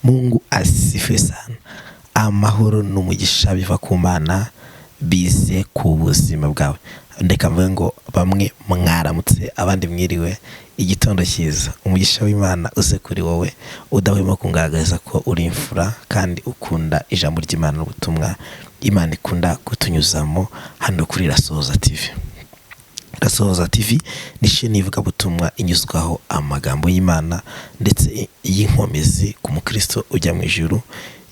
Mungu asifiwe sana. Amahoro n'umugisha biva ku Mana bize ku buzima bwawe. Ndeka mvuge ngo bamwe mwaramutse abandi mwiriwe, igitondo cyiza. Umugisha w'Imana uze kuri wowe, udahwema kungaragariza ko uri imfura kandi ukunda ijambo ry'Imana n'ubutumwa Imana ikunda kutunyuzamo hano kuri IRASOHOZA TV. IRASOHOZA TV ni sheni ivuga butumwa inyuzwaho amagambo y'Imana ndetse y'inkomezi ku mukristo ujya mu ijuru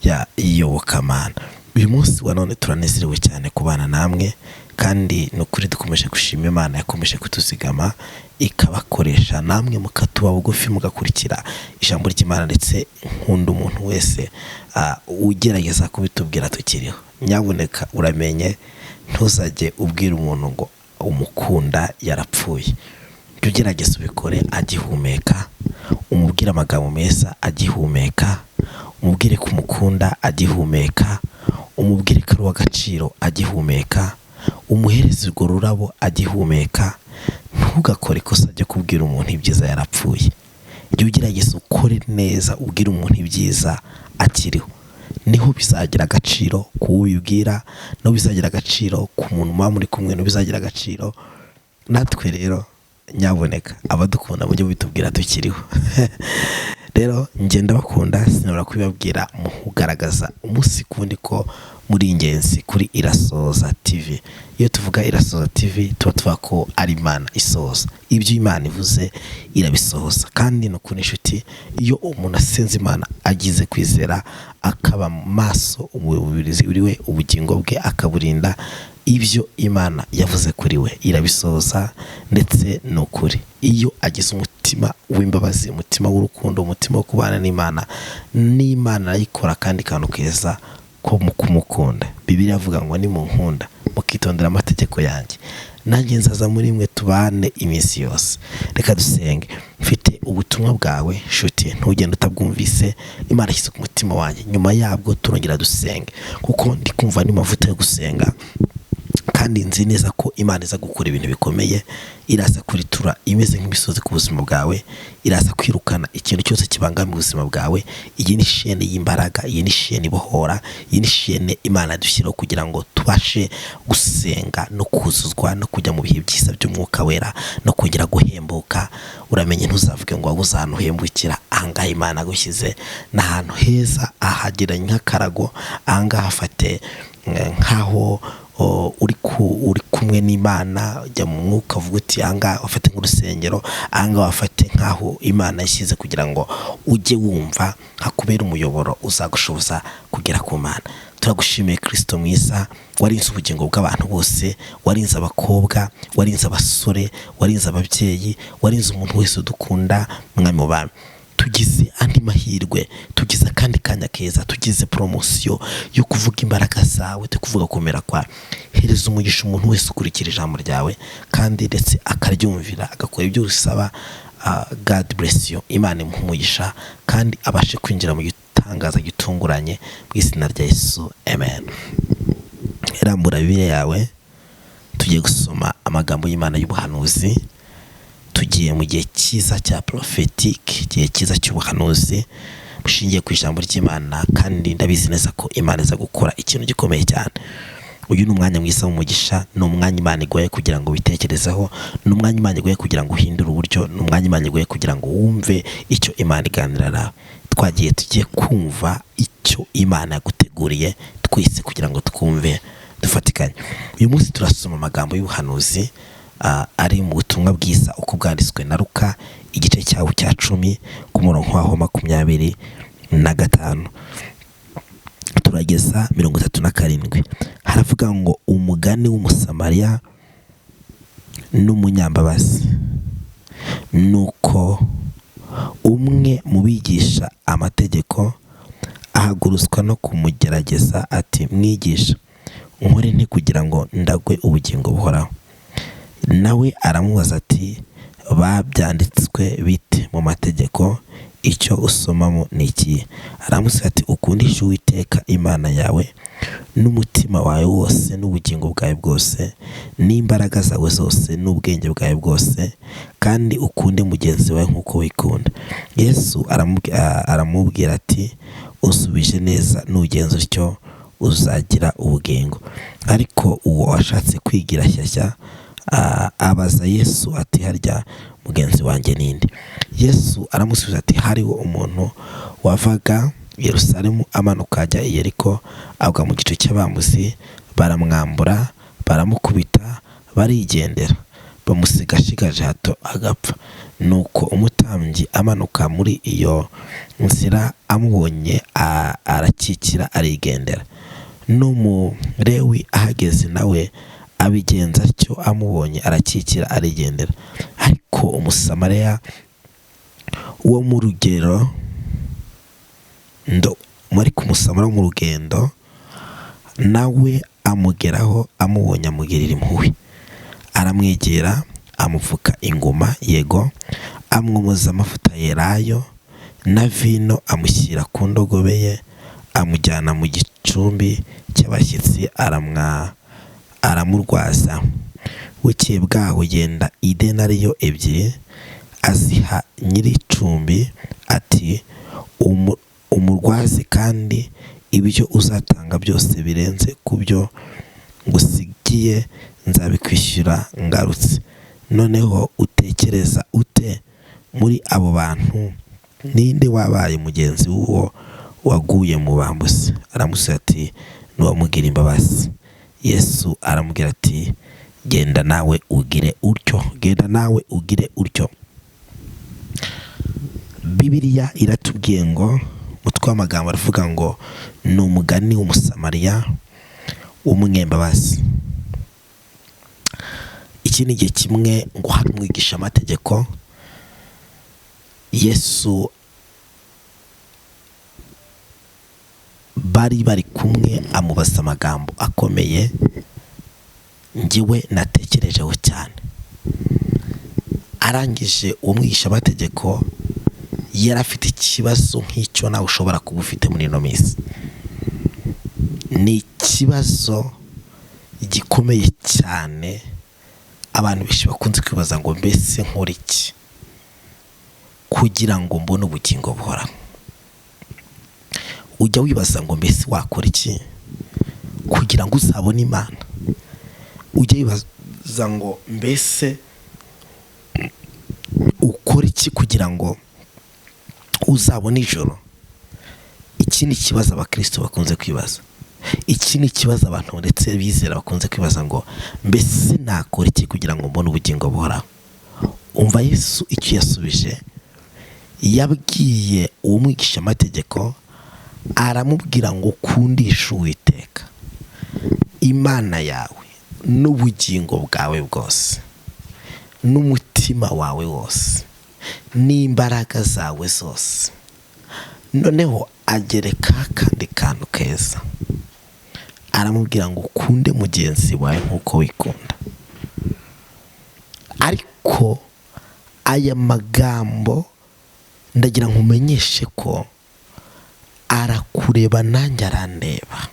ya iyobokamana. Uyu munsi wa none turanezerewe cyane kubana namwe, kandi nukuri dukomeje gushima Imana yakomeje kutuzigama ikabakoresha namwe mukatuba bugufi mugakurikira ijambo ry'Imana, ndetse nkunda umuntu wese ugerageza kubitubwira tukiriho. Nyabuneka uramenye ntuzajye ubwira umuntu ngo umukunda yarapfuye. Ugerageza ubikore agihumeka, umubwire amagambo meza agihumeka, umubwire ko umukunda agihumeka, umubwire ko ari uw'agaciro agihumeka, umuhereze urwo rurabo agihumeka. Ntugakore ikosa ryo kubwira umuntu ibyiza yarapfuye. Jya ugerageza ukore neza ubwire umuntu ibyiza akiriho, niho bizagira agaciro kuwubibwira, no bizagira agaciro ku muntu muba muri kumwe, no bizagira agaciro natwe. Rero nyaboneka abadukunda mujye bitubwira tukiriho. Rero ngenda bakunda sinabura kubibabwira mugaragaza umunsi kundi ko muri ingenzi kuri IRASOHOZA TV. Iyo tuvuga IRASOHOZA TV tuba tuvuga ko ari Imana isohoza ibyo Imana ivuze, irabisohoza. Kandi no kuri inshuti, iyo umuntu asenze Imana agize kwizera akaba maso umubirizi uriwe ubugingo bwe akaburinda, ibyo Imana yavuze kuri we irabisohoza. Ndetse no kuri iyo agize umutima w'imbabazi, umutima w'urukundo, umutima wo kubana n'Imana ayikora kandi kantu keza ko kumukunda. Bibiliya avuga ngo ni mu nkunda mukitondera amategeko yanjye, nanjye nzaza muri mwe tubane iminsi yose. Reka dusenge. Mfite ubutumwa bwawe nshuti, ntugende utabwumvise. Imana ishyize ku mutima wanjye, nyuma yabwo turongera dusenge, kuko ndi kumva ni mavuta yo gusenga, kandi nzi neza ko Imana iza gukora ibintu bikomeye. Iraza kuritura imeze nk'imisozi ku buzima bwawe, iraza kwirukana ikintu cyose kibangamiye ubuzima bwawe. Iyi ni shene y'imbaraga, iyi ni shene ibohora, iyi ni shene Imana dushyiraho kugira ngo tubashe gusenga no kuzuzwa no kujya mu bihe byiza by'umwuka wera no kongera guhembuka. Uramenye ntuzavuge ngo wabuze ahantu uhembukira. Ahangaha Imana gushyize ni ahantu heza, ahageranye nk'akarago. Ahangaha hafate nkaho uri kumwe n'Imana, jya mu mwuka uvuga uti ahangaha wafate nk'urusengero, ahangaha wafate nkaho Imana yashyize kugira ngo ujye wumva hakubera umuyoboro uzagushoboza kugera ku Mana. Turagushimiye Kristo mwiza, warinze ubugingo bw'abantu bose, warinze abakobwa, warinze abasore, warinze ababyeyi, warinze umuntu wese udukunda. Mwami w'abami, tugize andi mahirwe, tugize akandi kanya keza, tugize promosiyo yo kuvuga imbaraga zawe, tukuvuga komera kwa. Hereza umugisha umuntu wese ukurikira ijambo ryawe, kandi ndetse akaryumvira agakora ibyo usaba. God bless you. Imana imuhe umugisha kandi abashe kwinjira mu gitangaza gitunguranye mu izina rya Yesu, amen. Rambura Bibiliya yawe, tugiye gusoma amagambo y'Imana y'ubuhanuzi. Tugiye mu gihe cyiza cya prophetic, igihe cyiza cy'ubuhanuzi bushingiye ku ijambo ry'Imana, kandi ndabizi neza ko Imana iza gukora ikintu gikomeye cyane. Uyu ni umwanya mwiza w'umugisha, ni umwanya Imana iguye kugira ngo witekerezeho, ni umwanya Imana iguye kugira ngo uhindure uburyo, ni umwanya Imana iguye kugira ngo wumve icyo Imana iganira nawe. Tugiye kumva icyo Imana yaguteguriye twese kugira ngo twumve dufatikanye. Uyu munsi turasoma amagambo y'ubuhanuzi ari mu butumwa bwiza uko bwanditswe na Luka, igice cyawo cya 10 ku murongo wa 25 turageza 37. Haravuga ngo umugani w'umusamariya n'umunyambabazi. Nuko umwe mu bigisha amategeko ahagurutswa no kumugerageza ati, mwigisha, nkore nte kugira ngo ndagwe ubugingo buhoraho? Nawe aramubaza ati, babyanditswe bite mu mategeko? Icyo usomamo ni iki? Aramusubiza ati, ukundishe Uwiteka Imana yawe n'umutima wawe wose n'ubugingo bwawe bwose n'imbaraga zawe zose n'ubwenge bwawe bwose, kandi ukunde mugenzi wawe nk'uko wikunda. Yesu aramubwira ati, usubije neza, nugenza utyo uzagira ubugingo. Ariko uwo washatse kwigira shyashya abaza Yesu ati, harya mugenzi wanjye ninde? Yesu aramusubiza ati, hariho umuntu wavaga Yerusalemu amanuka ajya i Yeriko, agwa mu gice cy'abambuzi, baramwambura, baramukubita, barigendera, bamusiga ashigaje hato agapfa. Nuko umutambyi amanuka muri iyo nzira amubonye arakikira arigendera. N'umulewi ahageze nawe abigenza atyo, amubonye arakikira arigendera. Ariko umusamariya wo mu rugendo mu rugendo nawe amugeraho, amubonye amugirira impuhwe, aramwegera, amupfuka inguma, yego, amwumuza amavuta yerayo na vino, amushyira ku ndogobe ye, amujyana mu gicumbi cy'abashyitsi, aramurwaza. Bukeye bwaho yenda idenariyo ebyiri, aziha nyir'icumbi ati, umurwaze, kandi ibyo uzatanga byose birenze ku byo ngusigiye nzabikwishyura ngarutse. Noneho utekereza ute muri abo bantu, ninde wabaye mugenzi w'uwo waguye mu bambuzi? Aramusubiza ati, n'uwamugira imbabazi. Yesu aramubwira ati, genda nawe ugire utyo, genda nawe ugire utyo. Bibiliya iratubwiye ngo, umutwe w'amagambo aravuga ngo ni umugani w'umusamariya w'umunyembabazi. Iki ni igihe kimwe ngo hari umwigisha amategeko, Yesu bari kumwe, amubaza amagambo akomeye njyewe natekerejeho cyane. Arangije uwo mwigisha amategeko yari afite ikibazo nk'icyo nawe ushobora kuba ufite muri ino minsi. Ni ikibazo gikomeye cyane abantu benshi bakunze kwibaza ngo mbese nkora iki kugira ngo mbone ubugingo buhoraho? Ujya wibaza ngo mbese wakora iki kugira ngo uzabone Imana? Ujya wibaza ngo mbese ukora iki kugira ngo uzabone ijoro? Iki ni ikibazo abakristo bakunze kwibaza. Iki ni ikibazo abantu ndetse bizera bakunze kwibaza ngo mbese nakora iki kugira ngo mbone ubugingo buhoraho? Umva Yesu icyo yasubije. Yabwiye uwo mwigisha amategeko, aramubwira ngo ukundishe Uwiteka Imana yawe n'ubugingo bwawe bwose, n'umutima wawe wose, n'imbaraga zawe zose. Noneho agereka kandi kantu keza, aramubwira ngo ukunde mugenzi wawe nk'uko wikunda. Ariko aya magambo ndagira nkumenyeshe ko arakureba nanjye arandeba.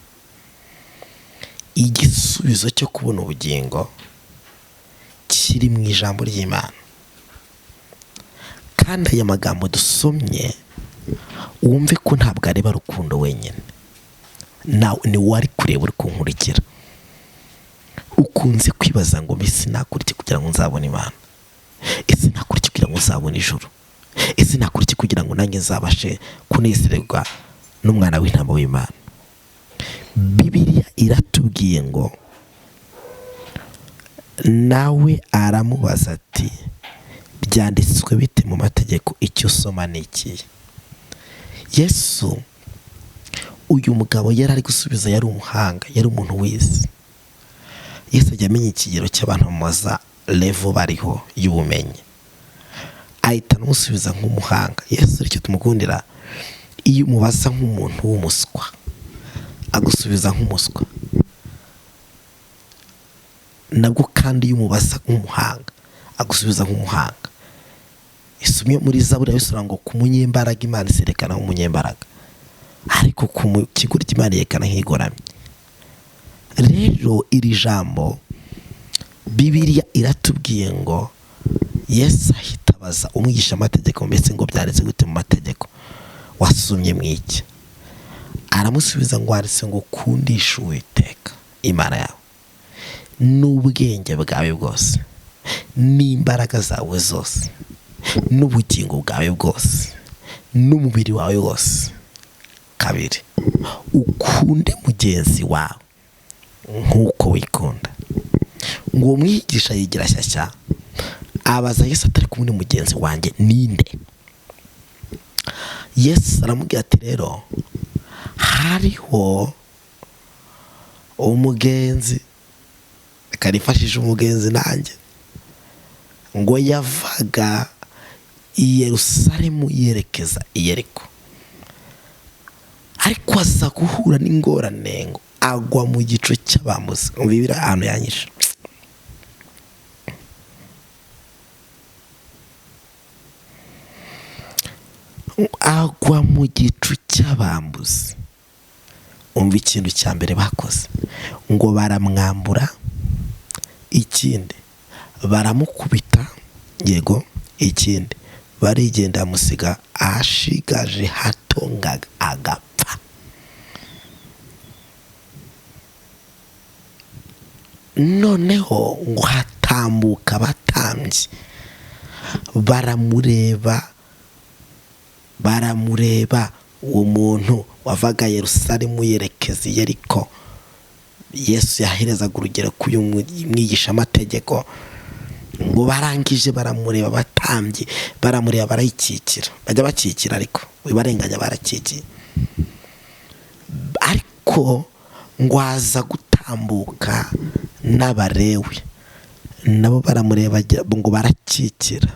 Igisubizo cyo kubona ubugingo kiri mu ijambo ry'Imana. Kandi aya magambo dusomye wumve ko ntabwo areba Rukundo wenyine, nawe ni wari kureba uri kunkurikira. Ukunze kwibaza ngo mbese nakora iki kugira ngo nzabone Imana? Ese nakora iki kugira ngo nzabone ijuru? Ese nakora iki kugira ngo nanjye nzabashe kunezererwa n'umwana w'intama w'Imana? Bibiliya iratubwiye ngo, nawe aramubaza ati, byanditswe bite mu mategeko, icyo usoma ni iki? Yesu, uyu mugabo yari ari gusubiza, yari umuhanga, yari umuntu wize. Yesu ajya amenya ikigero cy'abantu bamubaza level bariho y'ubumenyi, ahita amusubiza nk'umuhanga. Yesu icyo tumukundira, iyo umubaza nk'umuntu w'umuswa agusubiza nk'umuswa, nabwo kandi iyo umubaza nk'umuhanga agusubiza nk'umuhanga. Isumye muri Zaburi bisura ngo ku munyembaraga Imana iserekana nk'umunyembaraga, ariko ku kigo cy'Imana yerekana nk'igoramye. rero iri jambo Bibiliya iratubwiye ngo Yesu ahita abaza umwigisha amategeko mbese ngo byanditse gute mu mategeko, wasomye mwiki? Aramusubiza ngo handitse ngo kundisha Uwiteka Imana yawe n'ubwenge bwawe bwose n'imbaraga zawe zose n'ubugingo bwawe bwose n'umubiri wawe wose. Kabiri, ukunde mugenzi wawe nk'uko wikunda. Ngo umwigisha yigira shyashya abaza Yesu atari kumwe mugenzi wanjye ninde? Yesu aramubwira ati rero hariho umugenzi, karifashije umugenzi nanjye, ngo yavaga i Yerusalemu yerekeza i Yeriko, ariko aza guhura n'ingorane ngo agwa mu gico cy'abambuzi. Bibiri ahantu yanyishe, agwa mu gicu cy'abambuzi. Umva ikintu cya mbere bakoze, ngo baramwambura, ikindi baramukubita, yego, ikindi barigenda amusiga ashigaje hato agapfa. Noneho ngo hatambuka abatambyi baramureba uwo muntu wavaga Yerusalemu yerekeza i Yeriko. Yesu yaherezaga urugero k'uyu mwigisha amategeko, ngo barangije baramureba, abatambyi baramureba barayikikira, bajya bakikira ariko barenganya barakikiye, ariko ngo aza gutambuka n'Abalewi nabo baramureba ngo barakikira.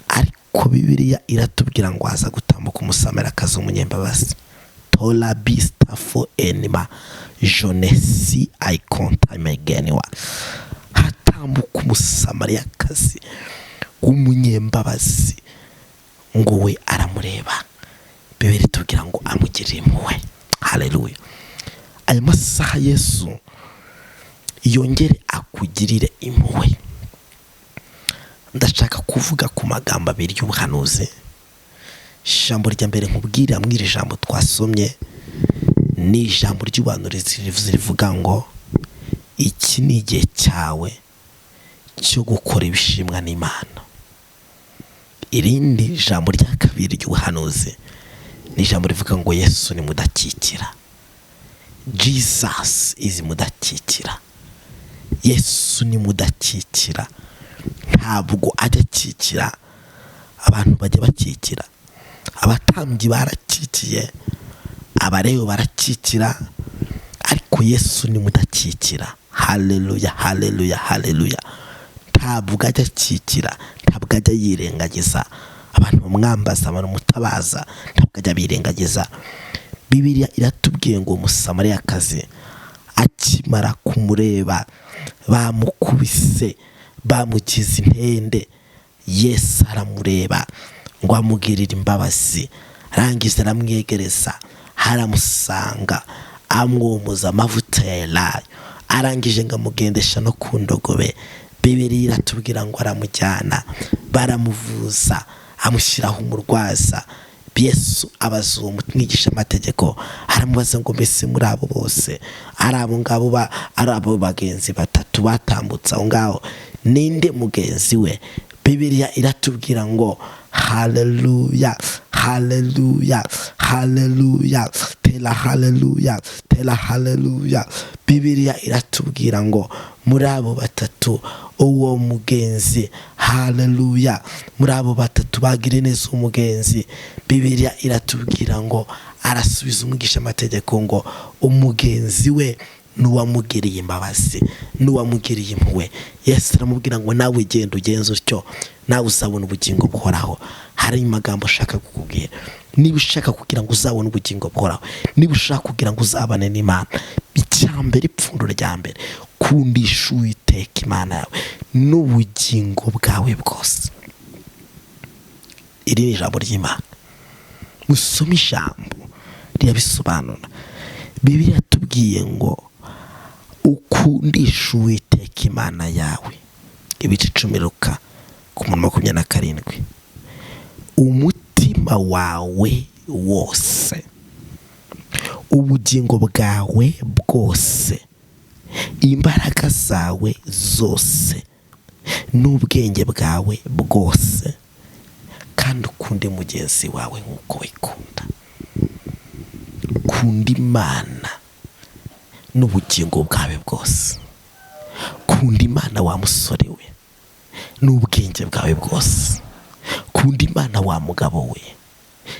Ariko Bibiliya iratubwira ngo aza gutambuka umusamariyakazi w'umunyembabazi. Tola bista fo enima jonesi aikontamegeniwa. Hatambuka umusamariyakazi w'umunyembabazi ngo we aramureba. Bibiliya itubwira ngo amugirire impuhwe. Haleluya. Ayo masaha Yesu yongere akugirire impuhwe. Ndashaka kuvuga ku magambo abiri y'ubuhanuzi. Ijambo rya mbere nkubwira mwiri jambo twasomye ni ijambo ry'ubuhanuzi rivuga ngo iki ni igihe cyawe cyo gukora ibishimwa n'Imana. Irindi jambo rya kabiri ry'ubuhanuzi ni ijambo rivuga ngo Yesu ni mudakikira. Jesus is mudakikira. Yesu ni mudakikira. Ntabwo ajya akikira, abantu bajya bakikira. Abatambyi barakikiye, Abalewi barakikira, ariko Yesu ni mudakikira. Haleluya, haleluya, haleluya. Ntabwo ajya akikira, ntabwo ajya yirengagiza. Abantu bamwambaza, abantu mutabaza, ntabwo ajya birengagiza. Bibiliya iratubwiye ngo umusamariyakazi akimara kumureba bamukubise, bamukiza intende, Yesu aramureba ngo amugirire imbabazi. Arangiza aramwegereza, haramusanga, amwomoza amavuta ya elayo, arangije ngo amugendesha no ku ndogobe. Bibiliya iratubwira ngo aramujyana, baramuvuza, amushyiraho umurwaza. Yesu abaza uwo mwigisha amategeko, aramubaza ngo mbese muri abo bose ari abo ngabo ari abo bagenzi batatu batambutse aho ngaho, ninde mugenzi we? Bibiliya iratubwira ngo haleluya, haleluya, haleluya, tela haleluya, tela haleluya. Bibiliya iratubwira ngo muri abo batatu uwo mugenzi, haleluya, muri abo batatu bagire neza umugenzi. Bibiliya iratubwira ngo arasubiza umwigisha amategeko ngo umugenzi we n'uwamugiriye imbabazi, n'uwamugiriye impuhwe. Yesu aramubwira ngo nawe genda ugenze utyo, nawe uzabona ubugingo buhoraho. Hari amagambo ushaka kukubwira. Niba ushaka kugira ngo uzabone ubugingo buhoraho, niba ushaka kugira ngo uzabane n'Imana, icyambere, ipfundo rya mbere, kundisha Uwiteka Imana yawe n'ubugingo bwawe bwose. Iri ni ijambo ry'Imana. Musome ijambo rirabisobanura. Bibiliya yatubwiye ngo ukundisha Uwiteka Imana yawe, ibice 10 Luka 27, umutima wawe wose, ubugingo bwawe bwose, imbaraga zawe zose, n'ubwenge bwawe bwose, kandi ukunde mugenzi wawe nk'uko wikunda. Kunda Imana n'ubugingo bwawe bwose. Kunda Imana wa musore we n'ubwenge bwawe bwose. Kunda Imana wa mugabo we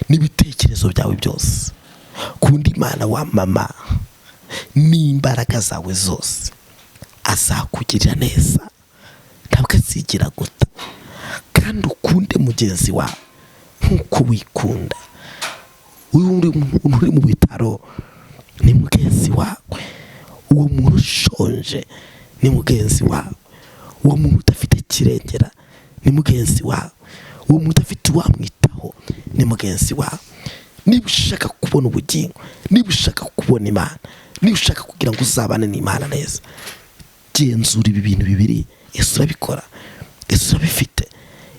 n'ibitekerezo byawe byose. Kunda Imana wa mama n'imbaraga zawe zose. Azakugirira neza, ntabwo azigira guta. Kandi ukunde mugenzi wawe nk'uko wikunda. Uyu uri mu bitaro ni mugenzi wawe. Uwo muntu ushonje ni mugenzi wawe. Uwo muntu udafite kirengera ni mugenzi wawe. Uwo muntu udafite uwamwitaho ni mugenzi wawe. Niba ushaka kubona ubugingo, niba ushaka kubona Imana, niba ushaka kugira ngo uzabane n'Imana neza, genzura ibi bintu bibiri. Yesu urabikora, Yesu urabifite.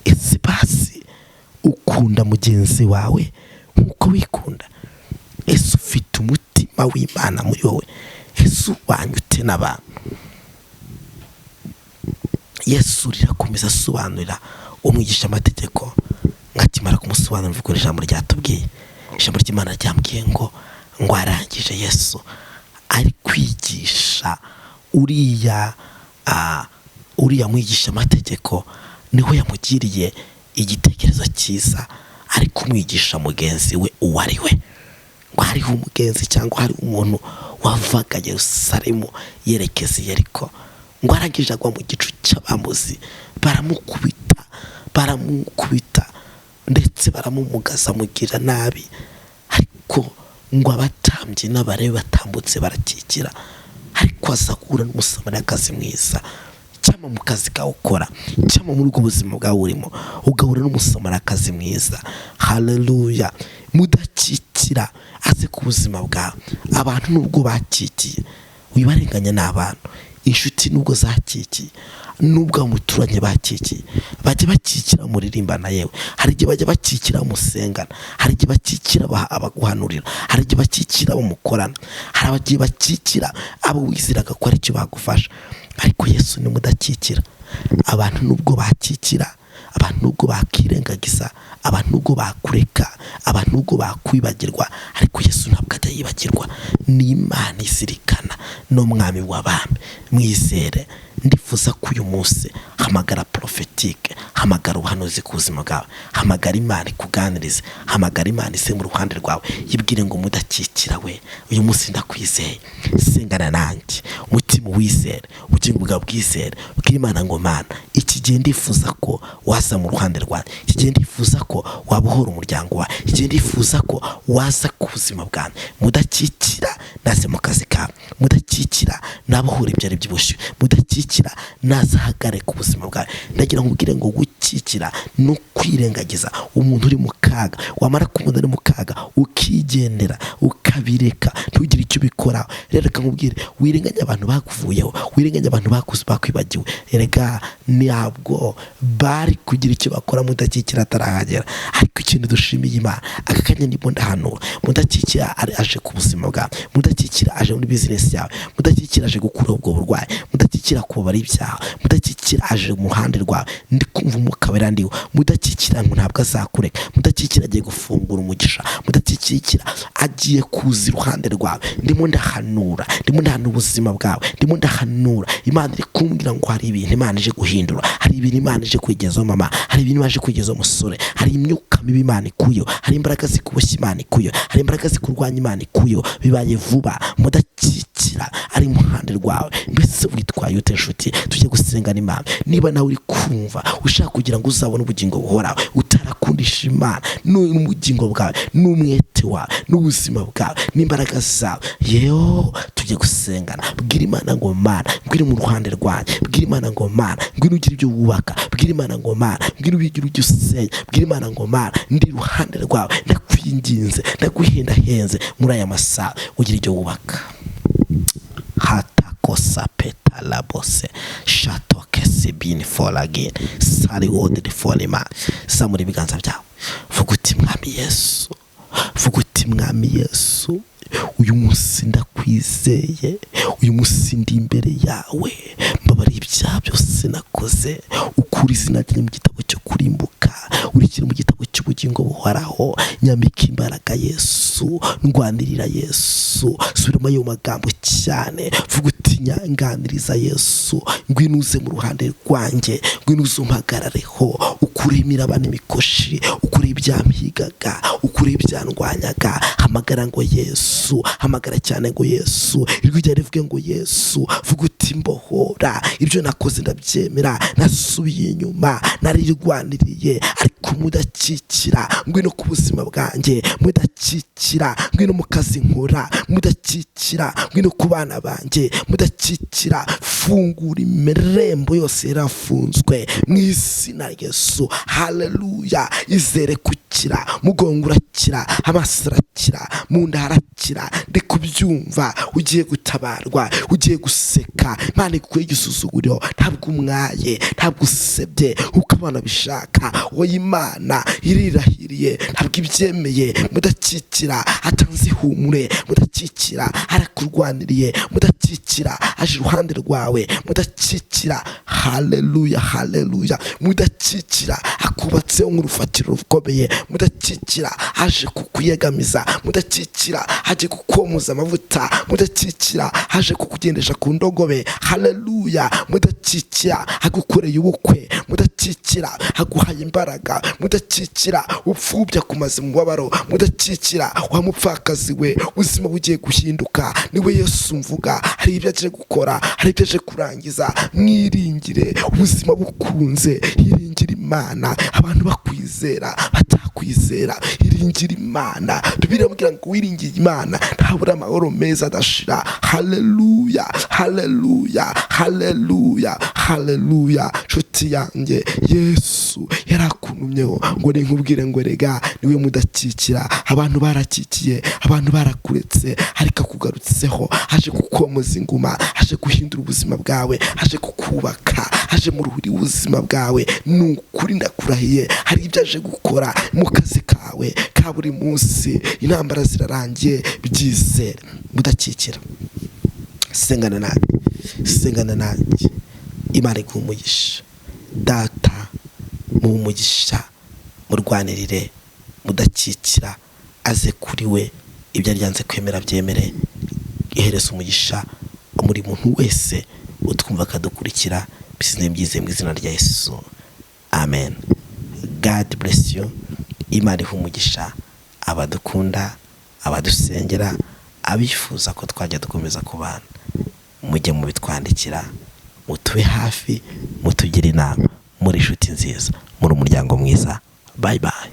Ese basi ukunda mugenzi wawe nk'uko wikunda? Yesu ufite umutima w'Imana muri wowe? Yesu wanyute n'abantu? Yesu rirakomeza asobanurira umwigisha amategeko, nkakimara kumusobanurira mvuga ijambo ryatubwiye, ijambo ry'Imana ryambwiye ngo arangije Yesu ari kwigisha uriya mwigisha amategeko, niho yamugiriye igitekerezo cyiza, ari kumwigisha mugenzi we uwo ari we. Ngo hariho umugenzi cyangwa hari umuntu wavaga Yerusalemu yerekeza i Yeriko, ngo arangije agwa mu gicu cy'abamuzi, baramukubita ndetse baramumugaza, mugira nabi. Ariko ngo abatambyi n'abalewi batambutse barakikira, ariko aza guhura n'umusamariyakazi mwiza. Cyama mu kazi kawe ukora, cyama muri ubwo buzima bwawe urimo, ugahura n'umusamariyakazi mwiza. Haleluya. Mudakikira aze ku buzima bwawe. Abantu nubwo bakikiye, wibarenganya n'abantu. Inshuti nubwo zakikiye, nubwo umuturanye bakikiye, bajye bakikira muririmbana yewe. Hari igihe bajya bakikira musengana, hari igihe bakikira abaguhanurira, hari igihe bakikira bamukorana, hari abagiye bakikira abo wiziraga ko ari cyo bagufasha. Ariko Yesu ni mudakikira. Abantu nubwo bakikira, abantu nubwo bakirengagiza, abantu nubwo bakureka, abantu nubwo bakwibagirwa, ariko Yesu ntabwo ajya yibagirwa. Ni Imana izirikana no mwami w'abami. Mwizere. Ndifuza ko uyu munsi hamagara prophetique, hamagara ubuhanuzi ku buzima bwawe, hamagara Imana ikuganirize, hamagara Imana ise mu ruhande rwawe, yibwire ngo mudakikira we, uyu munsi ndakwizeye. Sengana nanjye, umutima wizere, ubugingo bwawe bwizere, bwira Imana ngo Mana, iki gihe ndifuza ko waza mu ruhande rwawe, iki gihe ndifuza ko wabohora umuryango wawe, iki gihe ndifuza ko waza ku buzima bwawe. Mudakikira naze mu kazi kawe, mudakikira nabohora ibyari by'ubushyu, mudakikira nazahagare ku buzima bwawe. Ndagira nkubwire ngo gukikira no kwirengagiza umuntu uri mu kaga, wamara kumubona ari mu kaga ukigendera, ukabireka, ntugire icyo ubikora. Rero reka nkubwire, wirenganya abantu bakuvuyeho, wirenganya abantu bakwibagiwe. Erega ntabwo bari kugira icyo bakora mudakikira atarahagera. Ariko ikintu dushimiye Imana, aka kanya ndimo ndahanura, mudakikira aje ku buzima bwawe, mudakikira aje muri business yawe, mudakikira aje gukura ubwo burwayi, mudakikira kubara ibyaha, mudakikira aje mu ruhande rwawe. Ndi kumva umwuka wera ndiho. Mudakikira ngo ntabwo azakureka, mudakikira agiye gufungura umugisha, mudakikira agiye kuza iruhande rwawe. Ndimo ndahanura ubuzima bwawe, ndimo ndahanura. Imana iri kumbwira ngo hari ibintu Imana ije guhindura, hari ibintu Imana ije kwigezaho mama, hari ibintu Imana ije kwigezaho umusore, hari imyuka mibi Imana ikuyo, hari imbaraga zikuboshya Imana ikuyo, hari imbaraga zikurwanya Imana ikuyo. Bibaye vuba. Mudakikira ari mu ruhande rwawe. Mbese witwaye ute nshuti? Tujye gusengana Imana. Niba nawe uri kumva ushaka kugira ngo uzabone ubugingo buhoraho, utarakundisha Imana n'ubugingo bwawe, n'umwete wawe, n'ubuzima bwawe, n'imbaraga zawe, yewe tujye gusengana. Bwira Imana ngo Mana, bwira mu ruhande rwanjye, bwira Imana ngo Mana, bwira ugira ibyo wubaka, bwira Imana ngo Mana, bwira ugira ibyo usenya, bwira Imana ngo Mana, ndi iruhande rwawe, ndakwinginze ndaguhendahenze muri aya masaha ugira icyo wubaka. Hatakosa peta labose shatoke sibini fall again sari odiri fall man. Zamura ibiganza byawe vuga uti mwami Yesu, vuga uti mwami Yesu, uyu munsi ndakwizeye, uyu munsi ndi imbere yawe, mbabari ibyaha byose nakoze, ukuri izina rye mu gitabo cyo kurimbuka, urikira mu gitabo cy'ubugingo buhoraho. Nyambika imbaraga Yesu, ndwanirira Yesu. Subiramo ayo magambo cyane, vuga uti nyanganiriza Yesu, ngwinuze mu ruhande rwanjye, ngwinuze umpagarareho, ukuremira abana imikoshi, ukuri ibyampigaga, ukuri ibyandwanyaga. Hamagara ngo Yesu, hamagara cyane ngo Yesu, ijwi ryawe rivuge ngo Yesu. Vuga uti mbohora, ibyo nakoze ndabyemera, nasubiye inyuma, narirwaniriye ariko mudakikira. Ngwino ku buzima bwanjye mudakikira, ngwino mu kazi nkora mudakikira, ngwino ku bana banjye mudakikira. Fungura imirembo yose yarafunzwe mu izina rya Yesu. Haleluya. Izere kukira, mugongo urakira, amaso arakira, mu nda harakira. Ndi kubyumva, ugiye gutabarwa, ugiye guseka. Imana ikuye igisuzuguriro, ntabwo umwaye, ntabwo usebye uko abana bishaka. Wowe Imana irirahiriye, ntabwo ibyemeye. Mudakikira atanze ihumure, mudakikira arakurwaniriye, mudakikira aje iruhande rwawe, mudakikira. Haleluya, haleluya. Mudakikira akubatseho nk'urufatiro rukomeye, mudakikira aje kukuyegamiza, mudakikira aje kukomuza amavuta, mudakikira aje kukugendesha ku ndogobe. Haleluya. Mudakikira agukoreye ubukwe, mudakikira aguhaye imbaraga, mudakikira upfubya kumaze mubabaro, mudakikira wa mupfakazi we, ubuzima bugiye guhinduka. Niwe Yesu mvuga, hari ibyo aje gukora, hari ibyo aje kurangiza. Mwiringire ubuzima bukunze, iringire Imana. Abantu bakwizera batakwizera, iringire Imana. Bibiliya ivuga ngo wiringiye Imana ntabura amahoro meza adashira. Haleluya, haleluya, haleluya, haleluya. Nshuti yanjye, Yesu yarakuntumyeho ngo ninkubwire ngo rega niwe mudakikira. Abantu barakikiye, abantu barakuretse, ariko akugarutseho, aje kukomoza inguma, aje guhindura ubuzima bwawe, aje kukubaka, aje mu ruhuri ubuzima bwawe. Nukuri ndakurahiye, hari ibyo aje gukora mu kazi kawe ka buri munsi. Intambara zirarangiye, byizere. Mudakikira. Sengana nanjye, sengana nanjye. Imana iguhe umugisha. Data mu umugisha, murwanirire, mudakikira aze kuri we. Ibyo aryanze kwemera byemere. Ihereza umugisha muri muntu wese utwumva akadukurikira. Bisine byize mu izina rya Yesu. Amen. God bless you. Imana iha umugisha abadukunda, abadusengera, abifuza ko twajya dukomeza kubana. Mujye mubitwandikira, mutube hafi, mutugire inama. Muri inshuti nziza, muri umuryango mwiza. Bye bye.